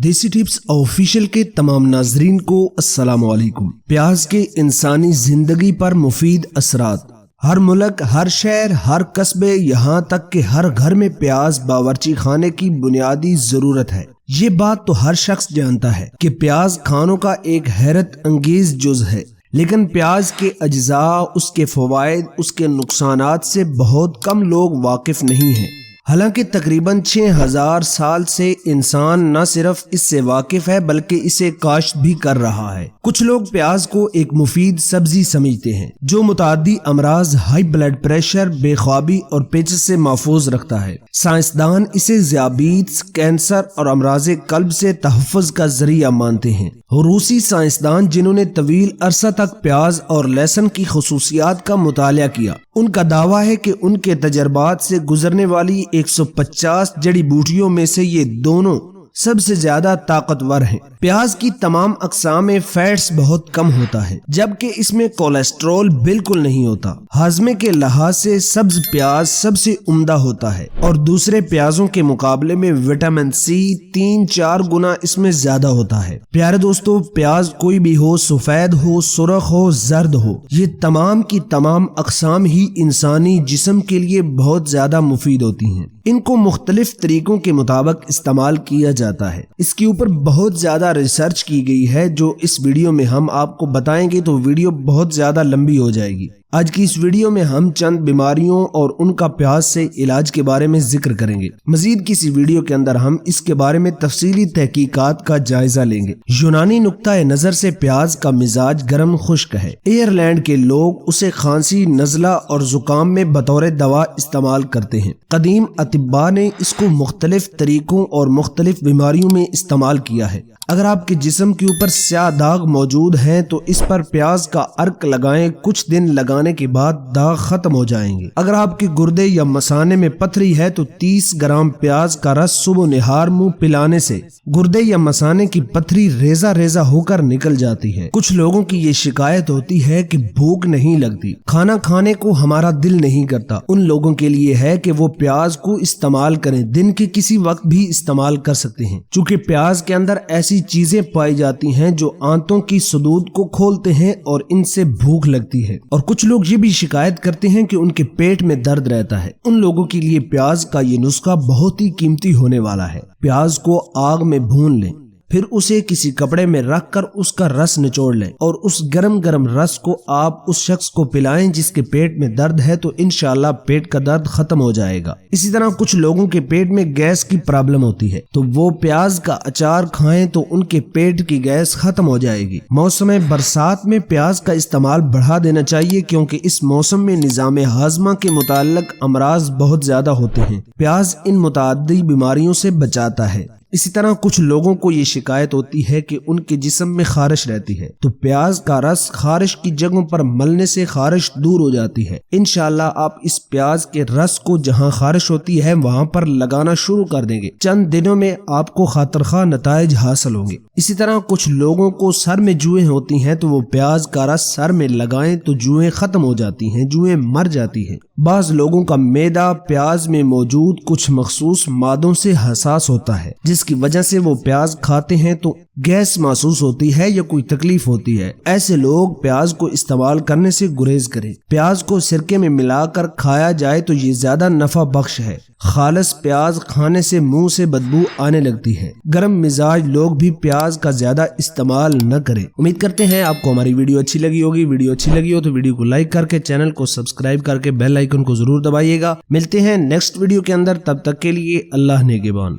دیسی tips official کے تمام ناظرین کو السلام علیکم۔ پیاز کے انسانی زندگی پر مفید اثرات۔ ہر ملک، ہر شہر، ہر قصبے، یہاں تک کہ ہر گھر میں پیاز باورچی خانے کی بنیادی ضرورت ہے۔ یہ بات تو ہر شخص جانتا ہے کہ پیاز کھانوں کا ایک حیرت انگیز جز ہے، لیکن پیاز کے اجزاء، اس کے فوائد، اس کے نقصانات سے بہت کم لوگ واقف نہیں ہیں۔ حالانکہ تقریباً 6000 سال سے انسان نہ صرف اس سے واقف ہے بلکہ اسے کاشت بھی کر رہا ہے۔ کچھ لوگ پیاز کو ایک مفید سبزی سمجھتے ہیں جو متعدی امراض، ہائی بلڈ پریشر، بے خوابی اور پیچس سے محفوظ رکھتا ہے۔ سائنسدان اسے ذیابیطس، کینسر اور امراض قلب سے تحفظ کا ذریعہ مانتے ہیں۔ روسی سائنسدان جنہوں نے طویل عرصہ تک پیاز اور لہسن کی خصوصیات کا مطالعہ کیا، ان کا دعویٰ ہے کہ ان کے تجربات سے گزرنے والی 150 جڑی بوٹیوں میں سے یہ دونوں سب سے زیادہ طاقتور ہیں۔ پیاز کی تمام اقسام میں فیٹس بہت کم ہوتا ہے، جبکہ اس میں کولیسٹرول بالکل نہیں ہوتا۔ ہاضمے کے لحاظ سے سبز پیاز سب سے عمدہ ہوتا ہے اور دوسرے پیازوں کے مقابلے میں وٹامن سی 3-4 گنا اس میں زیادہ ہوتا ہے۔ پیارے دوستو، پیاز کوئی بھی ہو، سفید ہو، سرخ ہو، زرد ہو، یہ تمام کی تمام اقسام ہی انسانی جسم کے لیے بہت زیادہ مفید ہوتی ہیں۔ ان کو مختلف طریقوں کے مطابق استعمال کیا جاتا ہے۔ اس کے اوپر بہت زیادہ ریسرچ کی گئی ہے جو اس ویڈیو میں ہم آپ کو بتائیں گے تو ویڈیو بہت زیادہ لمبی ہو جائے گی۔ آج کی اس ویڈیو میں ہم چند بیماریوں اور ان کا پیاز سے علاج کے بارے میں ذکر کریں گے۔ مزید کسی ویڈیو کے اندر ہم اس کے بارے میں تفصیلی تحقیقات کا جائزہ لیں گے۔ یونانی نقطہ نظر سے پیاز کا مزاج گرم خشک ہے۔ ایئرلینڈ کے لوگ اسے کھانسی، نزلہ اور زکام میں بطور دوا استعمال کرتے ہیں۔ قدیم اطباء نے اس کو مختلف طریقوں اور مختلف بیماریوں میں استعمال کیا ہے۔ اگر آپ کے جسم کے اوپر سیاہ داغ موجود ہیں تو اس پر پیاز کا عرق لگائیں، کچھ دن لگانے کے بعد داغ ختم ہو جائیں گے۔ اگر آپ کے گردے یا مثانے میں پتھری ہے تو 30 گرام پیاز کا رس صبح و نہار منہ پلانے سے گردے یا مثانے کی پتھری ریزہ ریزہ ہو کر نکل جاتی ہے۔ کچھ لوگوں کی یہ شکایت ہوتی ہے کہ بھوک نہیں لگتی، کھانا کھانے کو ہمارا دل نہیں کرتا۔ ان لوگوں کے لیے ہے کہ وہ پیاز کو استعمال کریں، دن کے کسی وقت بھی استعمال کر سکتے ہیں، چونکہ پیاز کے اندر ایسی چیزیں پائی جاتی ہیں جو آنتوں کی سدود کو کھولتے ہیں اور ان سے بھوک لگتی ہے۔ اور کچھ لوگ یہ بھی شکایت کرتے ہیں کہ ان کے پیٹ میں درد رہتا ہے۔ ان لوگوں کے لیے پیاز کا یہ نسخہ بہت ہی قیمتی ہونے والا ہے۔ پیاز کو آگ میں بھون لیں، پھر اسے کسی کپڑے میں رکھ کر اس کا رس نچوڑ لیں اور اس گرم گرم رس کو آپ اس شخص کو پلائیں جس کے پیٹ میں درد ہے تو انشاءاللہ پیٹ کا درد ختم ہو جائے گا۔ اسی طرح کچھ لوگوں کے پیٹ میں گیس کی پرابلم ہوتی ہے تو وہ پیاز کا اچار کھائیں تو ان کے پیٹ کی گیس ختم ہو جائے گی۔ موسم برسات میں پیاز کا استعمال بڑھا دینا چاہیے کیونکہ اس موسم میں نظام ہاضمہ کے متعلق امراض بہت زیادہ ہوتے ہیں۔ پیاز ان متعدی بیماریوں سے بچاتا ہے۔ اسی طرح کچھ لوگوں کو یہ شکایت ہوتی ہے کہ ان کے جسم میں خارش رہتی ہے تو پیاز کا رس خارش کی جگہوں پر ملنے سے خارش دور ہو جاتی ہے۔ انشاءاللہ آپ اس پیاز کے رس کو جہاں خارش ہوتی ہے وہاں پر لگانا شروع کر دیں گے، چند دنوں میں آپ کو خاطر خواہ نتائج حاصل ہوں گے۔ اسی طرح کچھ لوگوں کو سر میں جوئیں ہوتی ہیں تو وہ پیاز کا رس سر میں لگائیں تو جوئیں ختم ہو جاتی ہیں، جوئیں مر جاتی ہیں۔ بعض لوگوں کا معدہ پیاز میں موجود کچھ مخصوص مادوں سے حساس ہوتا ہے جس کی وجہ سے وہ پیاز کھاتے ہیں تو گیس محسوس ہوتی ہے یا کوئی تکلیف ہوتی ہے۔ ایسے لوگ پیاز کو استعمال کرنے سے گریز کریں۔ پیاز کو سرکے میں ملا کر کھایا جائے تو یہ زیادہ نفع بخش ہے۔ خالص پیاز کھانے سے منہ سے بدبو آنے لگتی ہے۔ گرم مزاج لوگ بھی پیاز کا زیادہ استعمال نہ کریں۔ امید کرتے ہیں آپ کو ہماری ویڈیو اچھی لگی ہوگی۔ ویڈیو اچھی لگی ہو تو ویڈیو کو لائک کر کے چینل کو سبسکرائب کر کے بیل آئیکن کو ضرور دبائیے گا۔ ملتے ہیں نیکسٹ ویڈیو کے اندر، تب تک کے لیے اللہ نگہبان۔